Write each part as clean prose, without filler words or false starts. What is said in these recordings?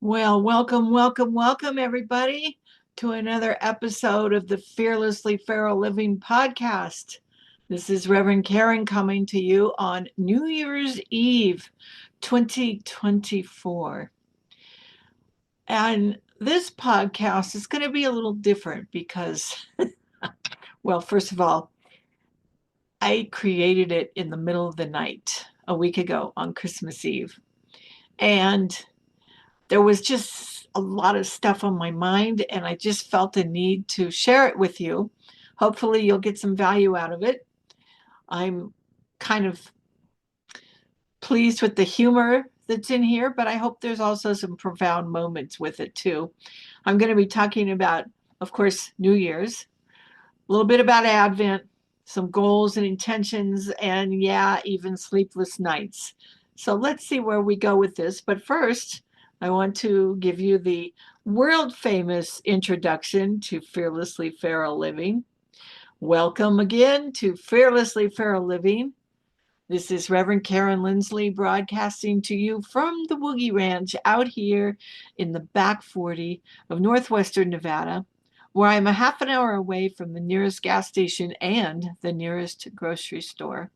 Well, welcome, everybody, to another episode of the Fearlessly Feral Living podcast. This is Reverend Karen coming to you on New Year's Eve 2024. And this podcast is going to be a little different because, well, first of all, I created it in the middle of the night a week ago on Christmas Eve. And there was just a lot of stuff on my mind, and I just felt a need to share it with you. Hopefully, you'll get some value out of it. I'm kind of pleased with the humor that's in here, but I hope there's also some profound moments with it too. I'm going to be talking about, of course, New Year's, a little bit about Advent, some goals and intentions, and yeah, even sleepless nights. So let's see where we go with this. But first, I want to give you the world famous introduction to Fearlessly Feral Living. Welcome again to Fearlessly Feral Living. This is Reverend Karen Lindsley broadcasting to you from the Woogie Ranch out here in the back 40 of northwestern Nevada, where I'm a half an hour away from the nearest gas station and the nearest grocery store.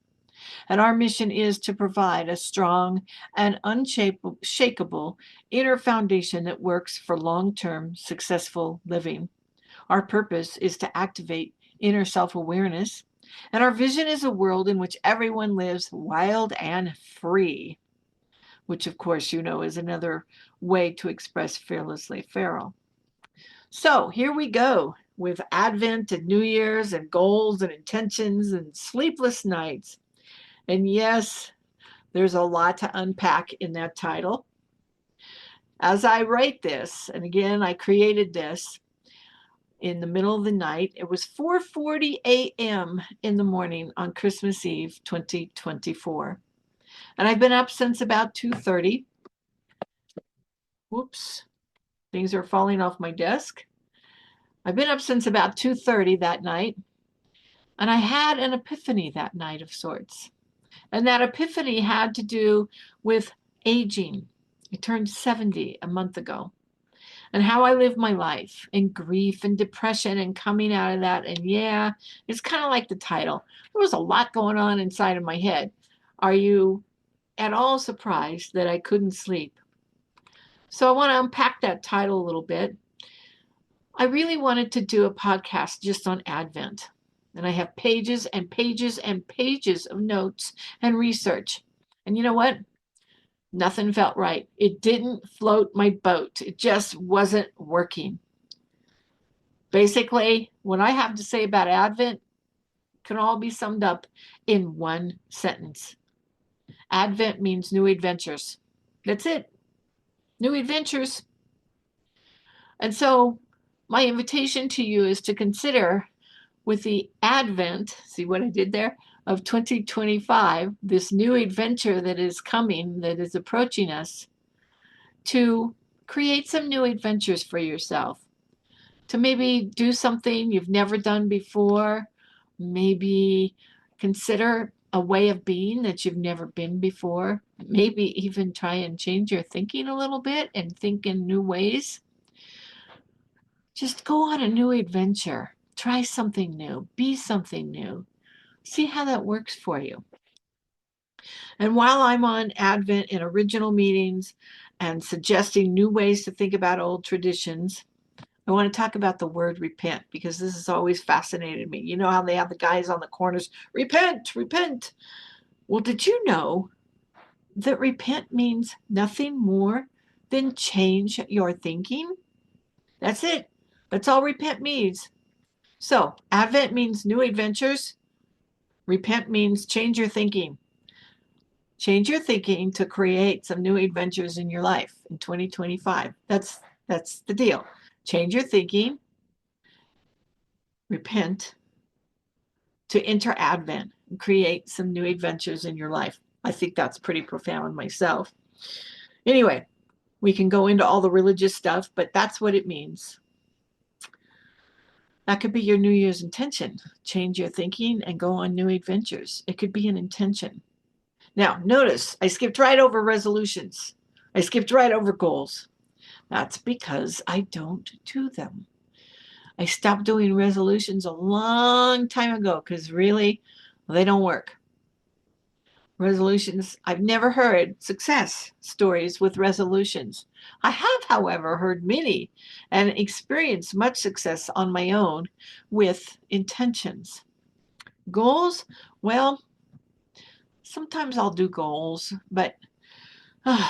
And our mission is to provide a strong and unshakable inner foundation that works for long term successful living. Our purpose is to activate inner self awareness, and our vision is a world in which everyone lives wild and free, which, of course, is another way to express fearlessly feral. So here we go with Advent and New Year's and goals and intentions and sleepless nights. And yes, there's a lot to unpack in that title. As I write this, and again, I created this in the middle of the night. It was 4:40 a.m. in the morning on Christmas Eve 2024. And I've been up since about 2:30. Whoops, things are falling off my desk. I've been up since about 2:30 that night, and I had an epiphany that night of sorts. And that epiphany had to do with aging. I turned 70 a month ago. And how I live my life in grief and depression and coming out of that. And yeah, it's kind of like the title. There was a lot going on inside of my head. Are you at all surprised that I couldn't sleep? So I want to unpack that title a little bit. I really wanted to do a podcast just on Advent. And I have pages and pages and pages of notes and research. And you know what? Nothing felt right. It didn't float my boat. It just wasn't working. Basically, what I have to say about Advent can all be summed up in one sentence. Advent means new adventures. That's it. New adventures. And so my invitation to you is to consider, with the advent, see what I did there, of 2025, this new adventure that is coming, that is approaching us, to create some new adventures for yourself, to maybe do something you've never done before, maybe consider a way of being that you've never been before, maybe even try and change your thinking a little bit and think in new ways. Just go on a new adventure. Try something new. Be something new. See how that works for you. And while I'm on Advent in original meetings and suggesting new ways to think about old traditions, I want to talk about the word repent because this has always fascinated me. You know how they have the guys on the corners, repent, repent. Well, did you know that repent means nothing more than change your thinking? That's it. That's all repent means. So, Advent means new adventures. Repent means change your thinking. Change your thinking to create some new adventures in your life in 2025. That's the deal. Change your thinking, repent to enter Advent and create some new adventures in your life. I think that's pretty profound myself. Anyway, we can go into all the religious stuff, but that's what it means. That could be your New Year's intention. Change your thinking and go on new adventures. It could be an intention. Now, notice I skipped right over resolutions. I skipped right over goals. That's because I don't do them. I stopped doing resolutions a long time ago because really, they don't work. Resolutions, I've never heard success stories with resolutions. I have, however, heard many and experienced much success on my own with intentions. Goals, well, sometimes I'll do goals, but uh,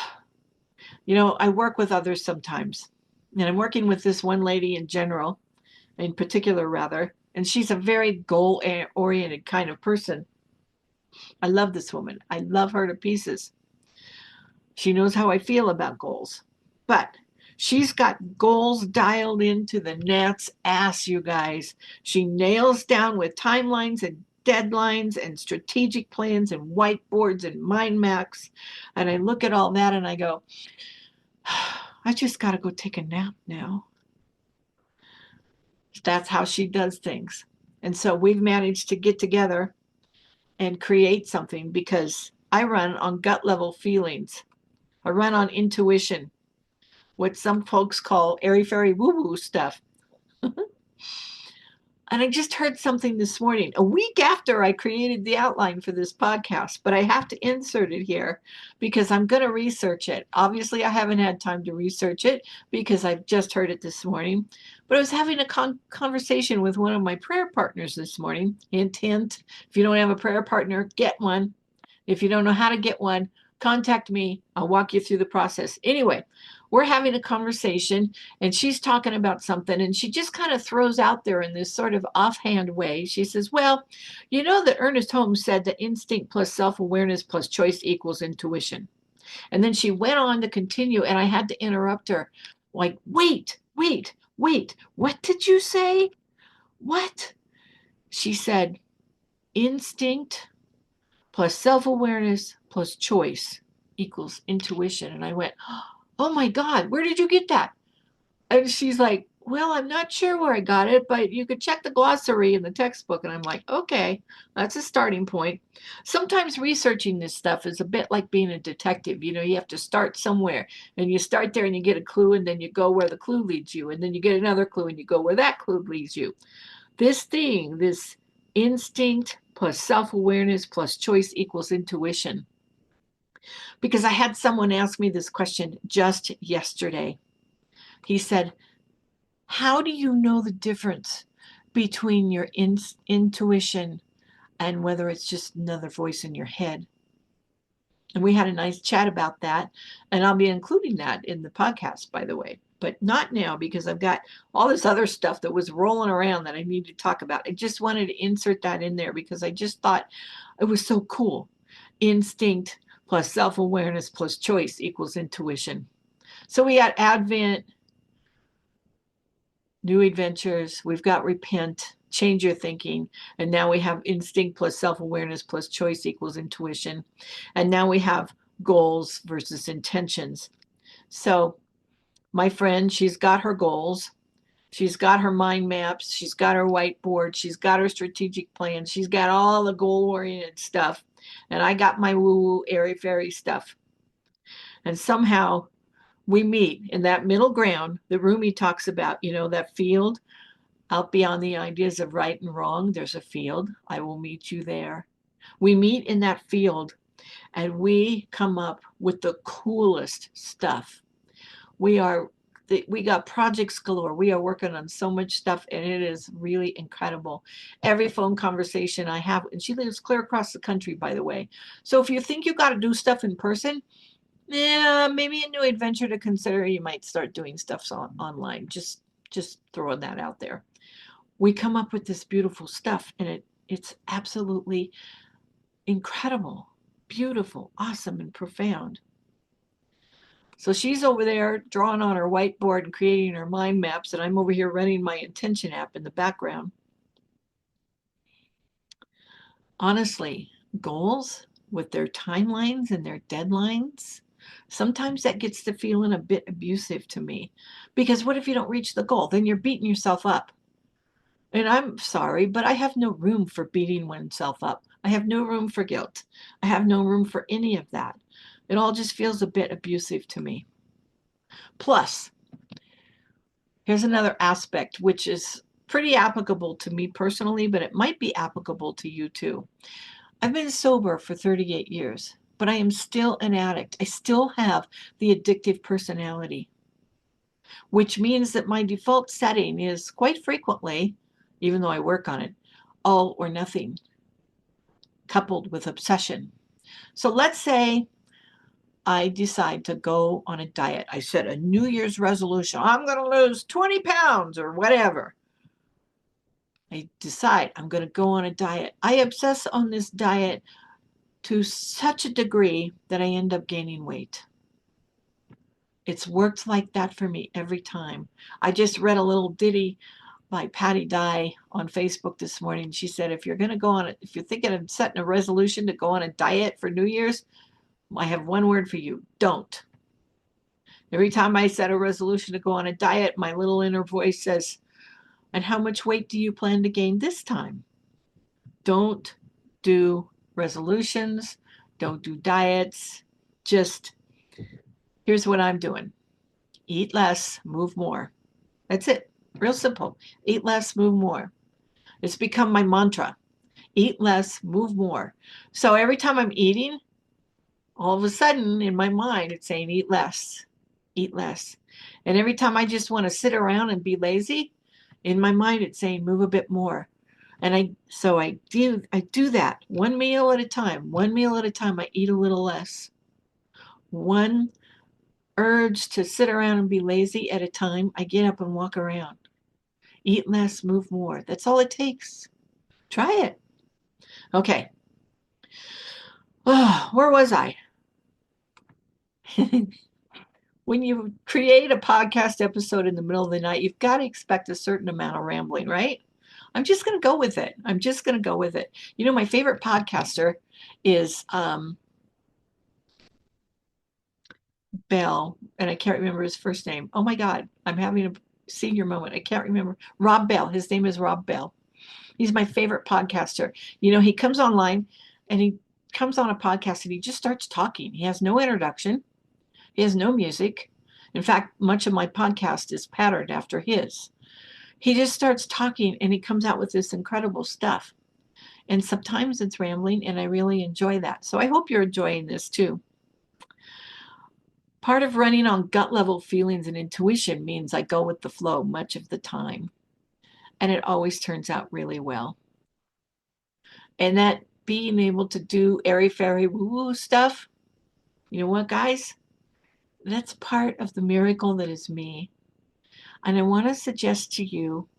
I work with others sometimes. And I'm working with this one lady in particular, rather, and she's a very goal oriented kind of person. I love this woman. I love her to pieces. She knows how I feel about goals. But she's got goals dialed into the gnat's ass, you guys. She nails down with timelines and deadlines and strategic plans and whiteboards and mind maps. And I look at all that and I go, I just got to go take a nap now. That's how she does things. And so we've managed to get together and create something because I run on gut level feelings. I run on intuition, what some folks call airy fairy woo woo stuff. And I just heard something this morning, a week after I created the outline for this podcast, but I have to insert it here because I'm going to research it. Obviously, I haven't had time to research it because I've just heard it this morning. But I was having a conversation with one of my prayer partners this morning. Hint, hint. If you don't have a prayer partner, get one. If you don't know how to get one, contact me. I'll walk you through the process. Anyway, we're having a conversation and she's talking about something and she just kind of throws out there in this sort of offhand way. She says, well, you know that Ernest Holmes said that instinct plus self-awareness plus choice equals intuition. And then she went on to continue and I had to interrupt her. Like, wait, what did you say? What? She said, instinct plus self-awareness plus choice equals intuition. And I went, oh my God, where did you get that? And she's like, well, I'm not sure where I got it, but you could check the glossary in the textbook. And I'm like, okay, that's a starting point. Sometimes researching this stuff is a bit like being a detective. You have to start somewhere and you start there and you get a clue and then you go where the clue leads you. And then you get another clue and you go where that clue leads you. This instinct plus self-awareness plus choice equals intuition. Because I had someone ask me this question just yesterday. He said, how do you know the difference between your intuition and whether it's just another voice in your head? And we had a nice chat about that. And I'll be including that in the podcast, by the way, but not now because I've got all this other stuff that was rolling around that I need to talk about. I just wanted to insert that in there because I just thought it was so cool. Instinct plus self-awareness plus choice equals intuition. So we got Advent, new adventures. We've got repent, change your thinking. And now we have instinct plus self-awareness plus choice equals intuition. And now we have goals versus intentions. So my friend, she's got her goals. She's got her mind maps. She's got her whiteboard. She's got her strategic plan. She's got all the goal-oriented stuff. And I got my woo-woo, airy-fairy stuff. And somehow we meet in that middle ground that Rumi talks about, that field out beyond the ideas of right and wrong. There's a field. I will meet you there. We meet in that field and we come up with the coolest stuff. We got projects galore. We are working on so much stuff and it is really incredible. Every phone conversation I have, and she lives clear across the country, by the way. So if you think you got to do stuff in person, yeah, maybe a new adventure to consider. You might start doing stuff online. Just throwing that out there. We come up with this beautiful stuff and it's absolutely incredible, beautiful, awesome, and profound. So she's over there drawing on her whiteboard and creating her mind maps, and I'm over here running my intention app in the background. Honestly, goals with their timelines and their deadlines, sometimes that gets to feeling a bit abusive to me. Because what if you don't reach the goal? Then you're beating yourself up. And I'm sorry, but I have no room for beating oneself up. I have no room for guilt. I have no room for any of that. It all just feels a bit abusive to me. Plus, Here's another aspect which is pretty applicable to me personally, but it might be applicable to you too. I've been sober for 38 years, but I am still an addict. I still have the addictive personality, which means that my default setting is quite frequently, even though I work on it, all or nothing, coupled with obsession. So let's say I decide to go on a diet. I set a New Year's resolution. I'm going to lose 20 pounds or whatever. I decide I'm going to go on a diet. I obsess on this diet to such a degree that I end up gaining weight. It's worked like that for me every time. I just read a little ditty by Patty Dye on Facebook this morning. She said, if you're thinking of setting a resolution to go on a diet for New Year's, I have one word for you: don't. Every time I set a resolution to go on a diet, my little inner voice says, and how much weight do you plan to gain this time? Don't do resolutions. Don't do diets. Just, here's what I'm doing: eat less, move more. That's it. Real simple. Eat less, move more. It's become my mantra. Eat less, move more. So every time I'm eating, all of a sudden in my mind, it's saying eat less, eat less. And every time I just want to sit around and be lazy, in my mind, it's saying move a bit more. And I do that one meal at a time. One meal at a time, I eat a little less. One urge to sit around and be lazy at a time, I get up and walk around. Eat less, move more. That's all it takes. Try it. Okay. Oh, where was I? When you create a podcast episode in the middle of the night, you've got to expect a certain amount of rambling, right? I'm just going to go with it. I'm just going to go with it. You know, my favorite podcaster is Bell, and I can't remember his first name. Oh my God, I'm having a senior moment. I can't remember. Rob Bell. His name is Rob Bell. He's my favorite podcaster. You know, he comes online and he comes on a podcast and he just starts talking. He has no introduction. He has no music. In fact, much of my podcast is patterned after his. He just starts talking and he comes out with this incredible stuff. And sometimes it's rambling, and I really enjoy that. So I hope you're enjoying this too. Part of running on gut level feelings and intuition means I go with the flow much of the time. And it always turns out really well. And that being able to do airy fairy woo woo stuff, you know what, guys? That's part of the miracle that is me. And I want to suggest to you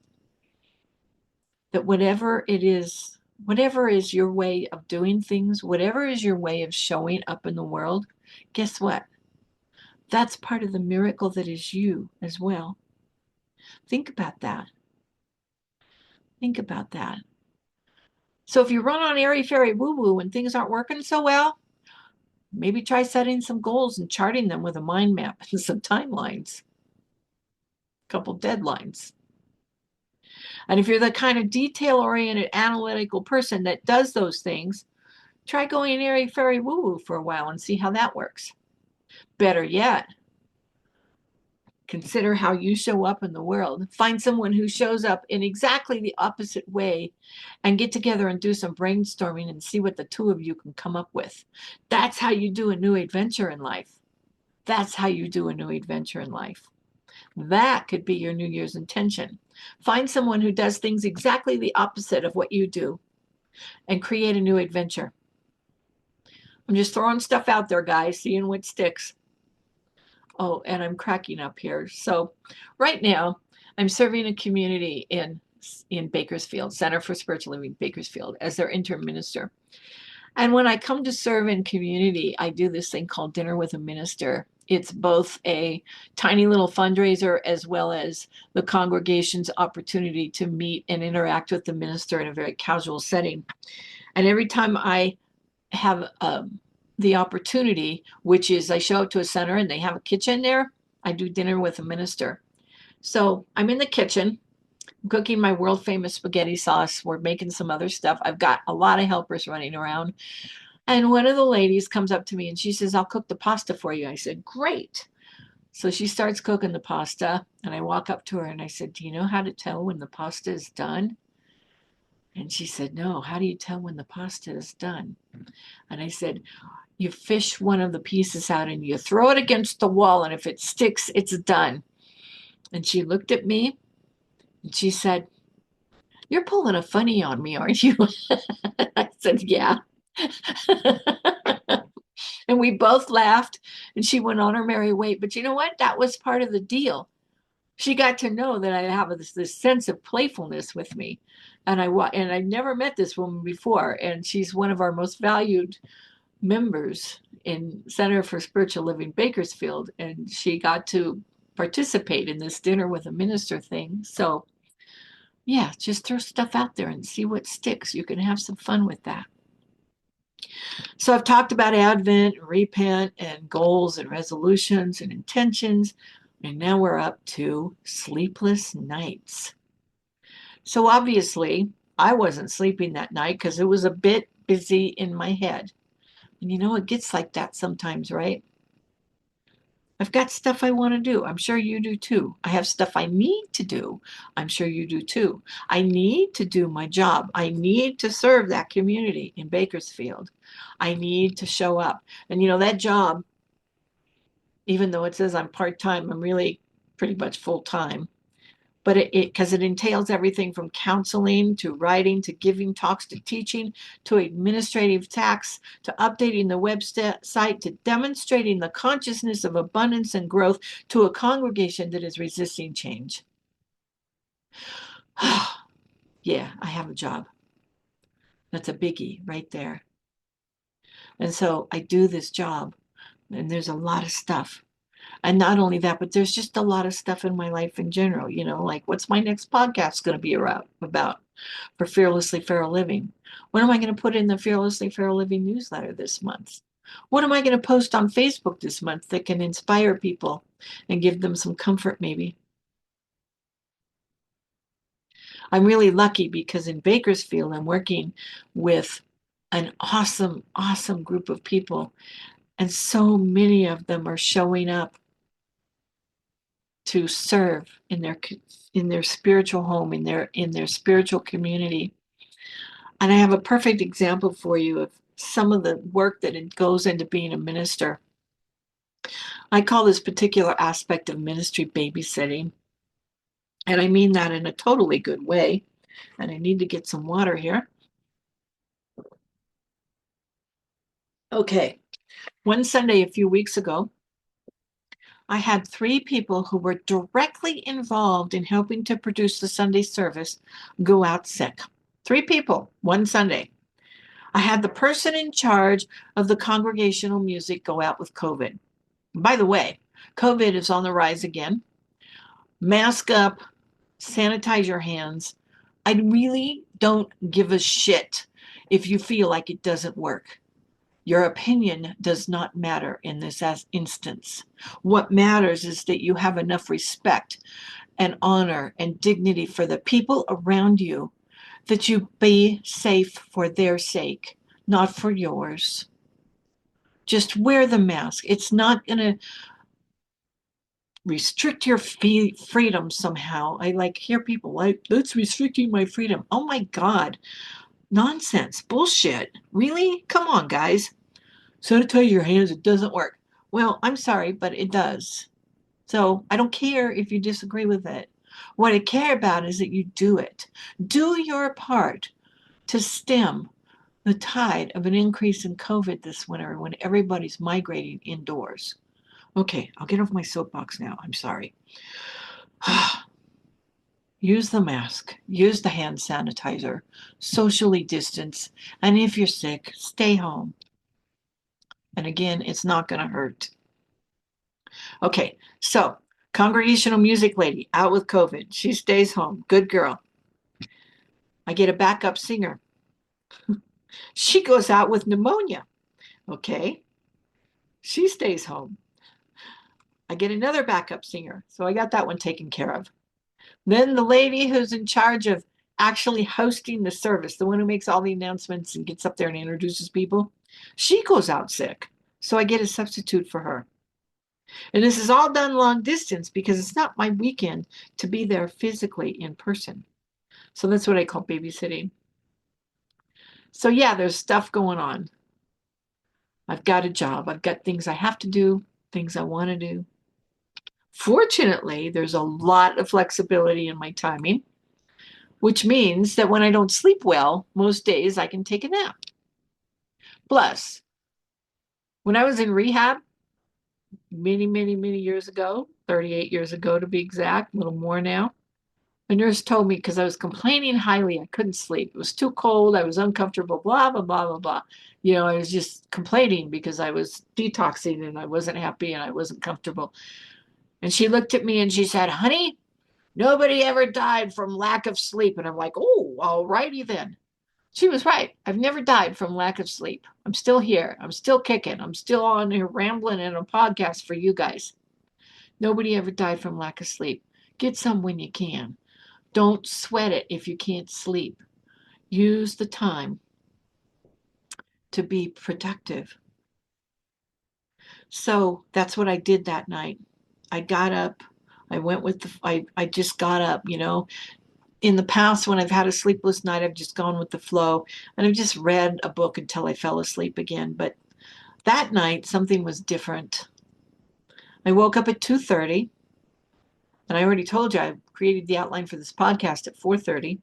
that whatever is your way of doing things, whatever is your way of showing up in the world, guess what? That's part of the miracle that is you as well. Think about that. Think about that. So if you run on airy fairy woo woo and things aren't working so well, maybe try setting some goals and charting them with a mind map and some timelines, a couple deadlines. And if you're the kind of detail-oriented, analytical person that does those things, try going airy fairy woo woo for a while and see how that works. Better yet, consider how you show up in the world. Find someone who shows up in exactly the opposite way and get together and do some brainstorming and see what the two of you can come up with. That's how you do a new adventure in life. That's how you do a new adventure in life. That could be your New Year's intention. Find someone who does things exactly the opposite of what you do and create a new adventure. I'm just throwing stuff out there, guys, seeing what sticks. Oh, and I'm cracking up here. So right now, I'm serving a community in Bakersfield, Center for Spiritual Living, Bakersfield, as their interim minister. And when I come to serve in community, I do this thing called Dinner with a Minister. It's both a tiny little fundraiser as well as the congregation's opportunity to meet and interact with the minister in a very casual setting. And every time I have the opportunity, which is I show up to a center and they have a kitchen there, I do Dinner with a Minister. So I'm in the kitchen, cooking my world famous spaghetti sauce. We're making some other stuff. I've got a lot of helpers running around. And one of the ladies comes up to me and she says, I'll cook the pasta for you. I said, great. So she starts cooking the pasta, and I walk up to her and I said, "Do you know how to tell when the pasta is done?" And she said, "No, how do you tell when the pasta is done?" And I said, "You fish one of the pieces out and you throw it against the wall, and if it sticks, it's done." And she looked at me and she said, "You're pulling a funny on me, aren't you?" I said, "Yeah." And we both laughed, and she went on her merry way. But you know what? That was part of the deal. She got to know that I have this sense of playfulness with me. And I never met this woman before, and she's one of our most valued members in Center for Spiritual Living Bakersfield, and she got to participate in this dinner with a minister thing. So yeah, just throw stuff out there and see what sticks. You can have some fun with that. So I've talked about Advent, and repent, and goals and resolutions and intentions. And now we're up to sleepless nights. So obviously, I wasn't sleeping that night because it was a bit busy in my head. And you know, it gets like that sometimes, right? I've got stuff I want to do. I'm sure you do too. I have stuff I need to do. I'm sure you do too. I need to do my job. I need to serve that community in Bakersfield. I need to show up. And you know, that job, even though it says I'm part time, I'm really pretty much full time. But because it entails everything from counseling to writing to giving talks to teaching to administrative tasks to updating the website to demonstrating the consciousness of abundance and growth to a congregation that is resisting change. Yeah, I have a job. That's a biggie right there. And so I do this job, and there's a lot of stuff. And not only that, but there's just a lot of stuff in my life in general, like what's my next podcast going to be about for Fearlessly Feral Living? What am I going to put in the Fearlessly Feral Living newsletter this month? What am I going to post on Facebook this month that can inspire people and give them some comfort, maybe? I'm really lucky because in Bakersfield, I'm working with an awesome, awesome group of people. And so many of them are showing up to serve in their spiritual home, in their spiritual community. And I have a perfect example for you of some of the work that it goes into being a minister. I call this particular aspect of ministry babysitting, and I mean that in a totally good way. And I need to get some water here. Okay, one Sunday a few weeks ago, I had three people who were directly involved in helping to produce the Sunday service go out sick. Three people, one Sunday. I had the person in charge of the congregational music go out with COVID. By the way, COVID is on the rise again. Mask up, sanitize your hands. I really don't give a shit if you feel like it doesn't work. Your opinion does not matter in this instance. What matters is that you have enough respect and honor and dignity for the people around you that you be safe for their sake, not for yours. Just wear the mask. It's not going to restrict your freedom somehow. I like hear people like, that's restricting my freedom. Oh my God. Nonsense. Bullshit. Really? Come on, guys. Sanitize your hands. It doesn't work. Well, I'm sorry, but it does. So I don't care if you disagree with it. What I care about is that you do it. Do your part to stem the tide of an increase in COVID this winter when everybody's migrating indoors. Okay, I'll get off my soapbox now. I'm sorry. Use the mask, use the hand sanitizer, socially distance, and if you're sick, stay home. And again, it's not going to hurt. Okay, so congregational music lady out with COVID. She stays home. Good girl. I get a backup singer. She goes out with pneumonia. Okay, she stays home. I get another backup singer. So I got that one taken care of. Then the lady who's in charge of actually hosting the service, the one who makes all the announcements and gets up there and introduces people, she goes out sick. So I get a substitute for her. And this is all done long distance because it's not my weekend to be there physically in person. So that's what I call babysitting. So yeah, there's stuff going on. I've got a job. I've got things I have to do, things I want to do. Fortunately, there's a lot of flexibility in my timing, which means that when I don't sleep well, most days I can take a nap. Plus, when I was in rehab many years ago, 38 years ago to be exact, a little more now, the nurse told me because I was complaining highly, I couldn't sleep. It was too cold. I was uncomfortable, blah, blah, blah, blah, blah. I was just complaining because I was detoxing and I wasn't happy and I wasn't comfortable. And she looked at me and she said, honey, nobody ever died from lack of sleep. And I'm like, oh, all righty then. She was right. I've never died from lack of sleep. I'm still here. I'm still kicking. I'm still on here rambling in a podcast for you guys. Nobody ever died from lack of sleep. Get some when you can. Don't sweat it if you can't sleep. Use the time to be productive. So that's what I did that night. I got up. I went with I just got up, In the past, when I've had a sleepless night, I've just gone with the flow and I've just read a book until I fell asleep again. But that night, something was different. I woke up at 2:30, and I already told you I created the outline for this podcast at 4:30.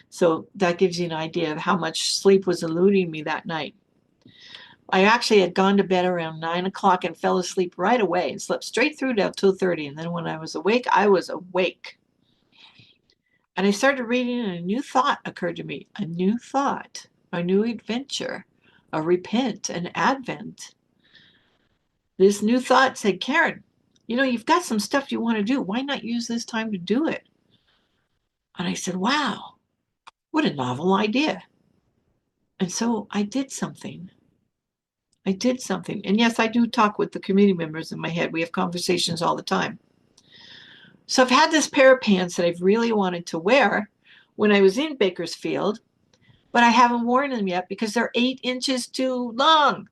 So that gives you an idea of how much sleep was eluding me that night. I actually had gone to bed around 9 o'clock and fell asleep right away and slept straight through till 2:30. And then when I was awake, I was awake. And I started reading, and a new thought occurred to me. A new thought, a new adventure, a repent, an advent. This new thought said, Karen, you've got some stuff you want to do. Why not use this time to do it? And I said, wow, what a novel idea. And so I did something. I did something. And yes, I do talk with the community members in my head. We have conversations all the time. So I've had this pair of pants that I've really wanted to wear when I was in Bakersfield, but I haven't worn them yet because they're 8 inches too long.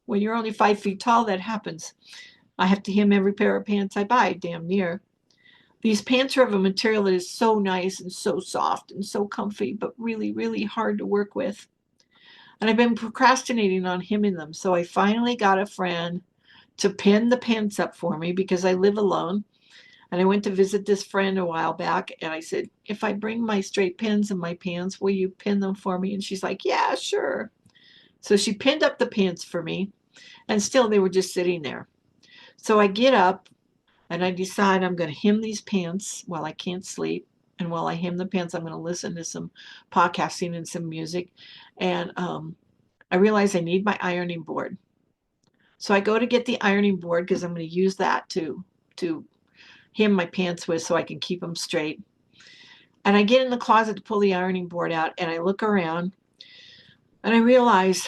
When you're only 5 feet tall, that happens. I have to hem every pair of pants I buy, damn near. These pants are of a material that is so nice and so soft and so comfy, but really, really hard to work with. And I've been procrastinating on hemming them. So I finally got a friend to pin the pants up for me because I live alone. And I went to visit this friend a while back and I said, if I bring my straight pins in my pants, will you pin them for me? And she's like, yeah, sure. So she pinned up the pants for me and still they were just sitting there. So I get up and I decide I'm going to hem these pants while I can't sleep. And while I hem the pants, I'm going to listen to some podcasting and some music. And I realize I need my ironing board. So I go to get the ironing board because I'm going to use that to hem my pants with so I can keep them straight. And I get in the closet to pull the ironing board out and I look around and I realize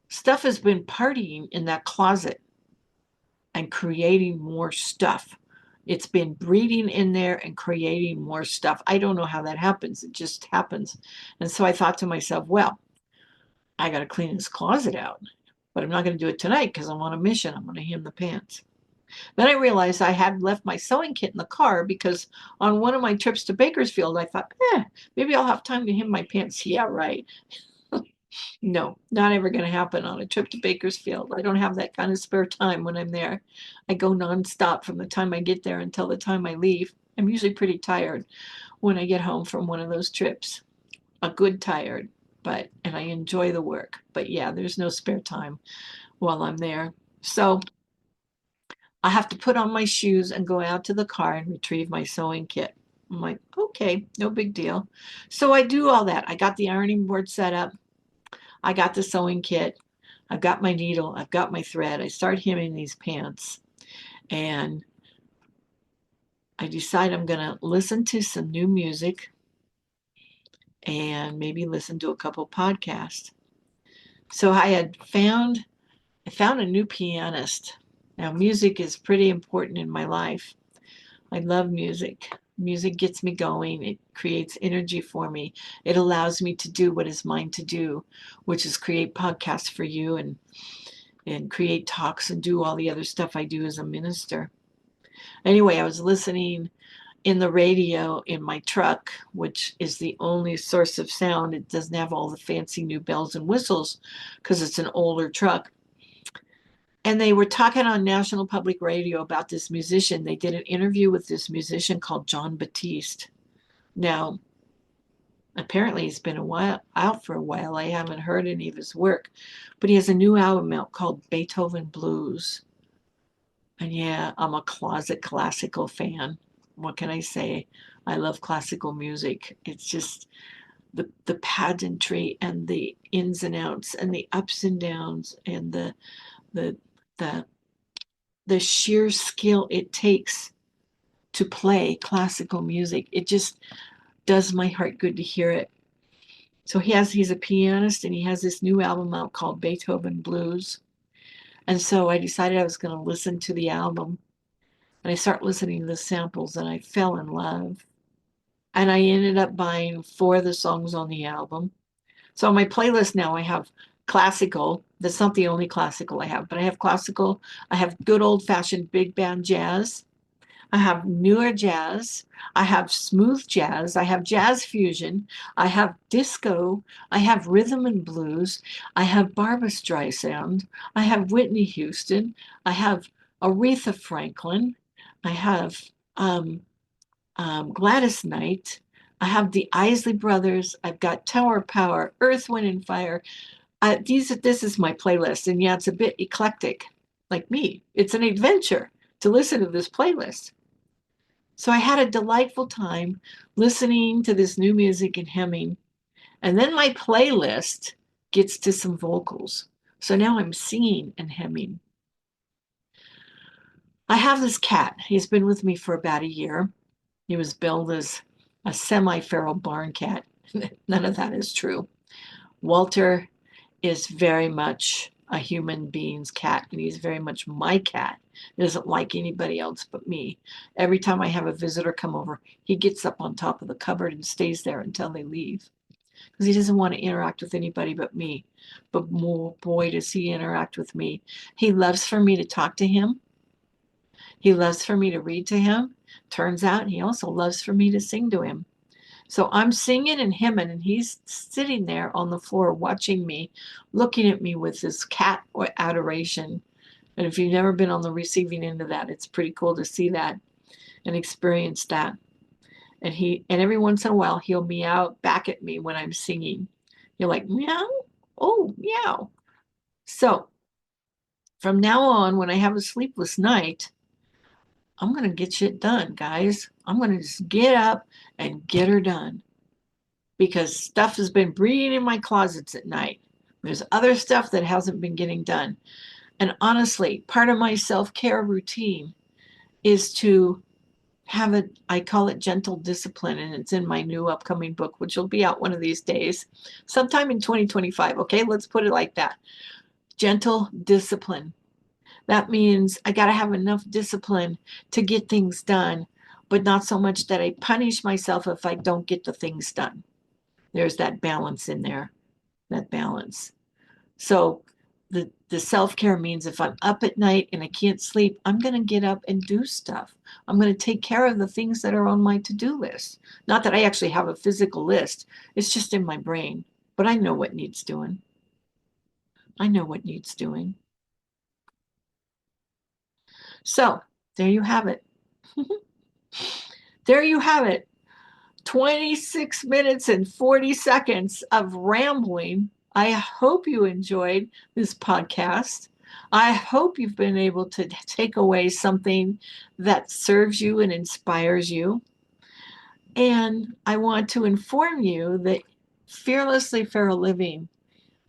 stuff has been partying in that closet and creating more stuff. It's been breeding in there and creating more stuff. I don't know how that happens. It just happens. And so I thought to myself, well, I got to clean this closet out, but I'm not going to do it tonight because I'm on a mission. I'm going to hem the pants. Then I realized I had left my sewing kit in the car because on one of my trips to Bakersfield, I thought, maybe I'll have time to hem my pants. Yeah, right. No, not ever going to happen on a trip to Bakersfield. I don't have that kind of spare time when I'm there. I go nonstop from the time I get there until the time I leave. I'm usually pretty tired when I get home from one of those trips. A good tired, and I enjoy the work. But yeah, there's no spare time while I'm there. So I have to put on my shoes and go out to the car and retrieve my sewing kit. I'm like, okay, no big deal. So I do all that. I got the ironing board set up. I got the sewing kit. I've got my needle. I've got my thread. I start hemming these pants. And I decide I'm going to listen to some new music and maybe listen to a couple podcasts. So I found a new pianist. Now, music is pretty important in my life. I love music. Music gets me going. It creates energy for me. It allows me to do what is mine to do, which is create podcasts for you and create talks and do all the other stuff I do as a minister. Anyway, I was listening in the radio in my truck, which is the only source of sound. It doesn't have all the fancy new bells and whistles because it's an older truck. And they were talking on National Public Radio about this musician. They did an interview with this musician called John Batiste. Now, apparently he's been out for a while. I haven't heard any of his work, but he has a new album out called Beethoven Blues. And yeah, I'm a closet classical fan. What can I say? I love classical music. It's just the pageantry and the ins and outs and the ups and downs and the the the sheer skill it takes to play classical music. It just does my heart good to hear it. So he's a pianist and he has this new album out called Beethoven Blues. And so I decided I was going to listen to the album. And I started listening to the samples and I fell in love. And I ended up buying 4 of the songs on the album. So on my playlist now I have classical. That's not the only classical I have, but I have classical. I have good old-fashioned big band jazz. I have newer jazz. I have smooth jazz. I have jazz fusion. I have disco. I have rhythm and blues. I have Barbra Streisand. I have Whitney Houston. I have Aretha Franklin. I have Gladys Knight. I have the Isley Brothers. I've got Tower Power, Earth, Wind, and Fire. This is my playlist, and yeah, it's a bit eclectic, like me. It's an adventure to listen to this playlist. So I had a delightful time listening to this new music and hemming. And then my playlist gets to some vocals. So now I'm singing and hemming. I have this cat. He's been with me for about a year. He was billed as a semi-feral barn cat. None of that is true. Walter is very much a human being's cat, and he's very much my cat. He doesn't like anybody else but me. Every time I have a visitor come over, he gets up on top of the cupboard and stays there until they leave because he doesn't want to interact with anybody but me. But more, boy, does he interact with me. He loves for me to talk to him. He loves for me to read to him. Turns out he also loves for me to sing to him. So I'm singing and hemming, and he's sitting there on the floor watching me, looking at me with this cat adoration. And if you've never been on the receiving end of that, it's pretty cool to see that and experience that. And every once in a while he'll meow back at me when I'm singing. You're like, meow? Oh, meow. So from now on, when I have a sleepless night, I'm going to get shit done, guys. I'm going to just get up and get her done because stuff has been breeding in my closets at night. There's other stuff that hasn't been getting done. And honestly, part of my self-care routine is to have I call it gentle discipline, and it's in my new upcoming book, which will be out one of these days, sometime in 2025. Okay, let's put it like that. Gentle discipline. That means I got to have enough discipline to get things done, but not so much that I punish myself if I don't get the things done. There's that balance in there, that balance. So the self-care means if I'm up at night and I can't sleep, I'm going to get up and do stuff. I'm going to take care of the things that are on my to-do list. Not that I actually have a physical list. It's just in my brain. But I know what needs doing. I know what needs doing. So there you have it. There you have it. 26 minutes and 40 seconds of rambling. I hope you enjoyed this podcast. I hope you've been able to take away something that serves you and inspires you. And I want to inform you that Fearlessly Feral Living,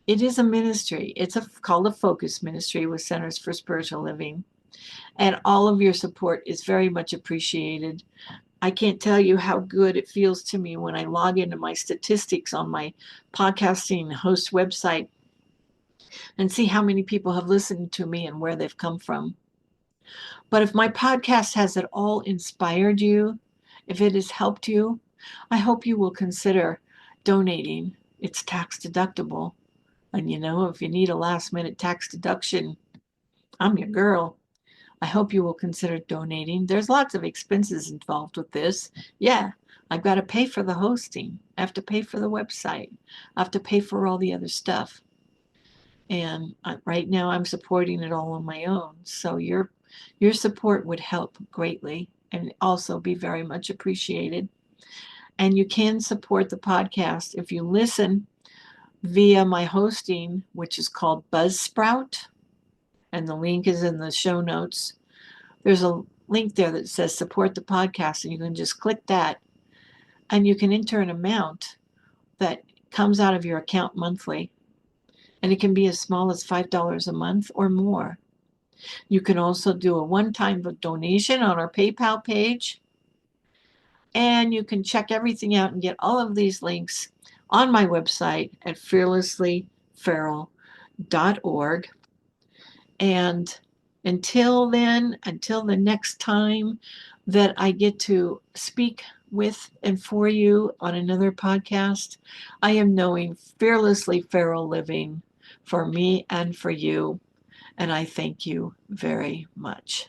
it is a ministry. It's called a focus ministry with Centers for Spiritual Living. And all of your support is very much appreciated. I can't tell you how good it feels to me when I log into my statistics on my podcasting host website and see how many people have listened to me and where they've come from. But if my podcast has at all inspired you, if it has helped you, I hope you will consider donating. It's tax deductible. And if you need a last minute tax deduction, I'm your girl. I hope you will consider donating. There's lots of expenses involved with this. Yeah, I've got to pay for the hosting. I have to pay for the website. I have to pay for all the other stuff. And right now I'm supporting it all on my own. So your support would help greatly and also be very much appreciated. And you can support the podcast if you listen via my hosting, which is called Buzzsprout, and the link is in the show notes. There's a link there that says support the podcast, and you can just click that, and you can enter an amount that comes out of your account monthly, and it can be as small as $5 a month or more. You can also do a one-time donation on our PayPal page, and you can check everything out and get all of these links on my website at fearlesslyferal.org. And until then, until the next time that I get to speak with and for you on another podcast, I am knowing fearlessly feral living for me and for you. And I thank you very much.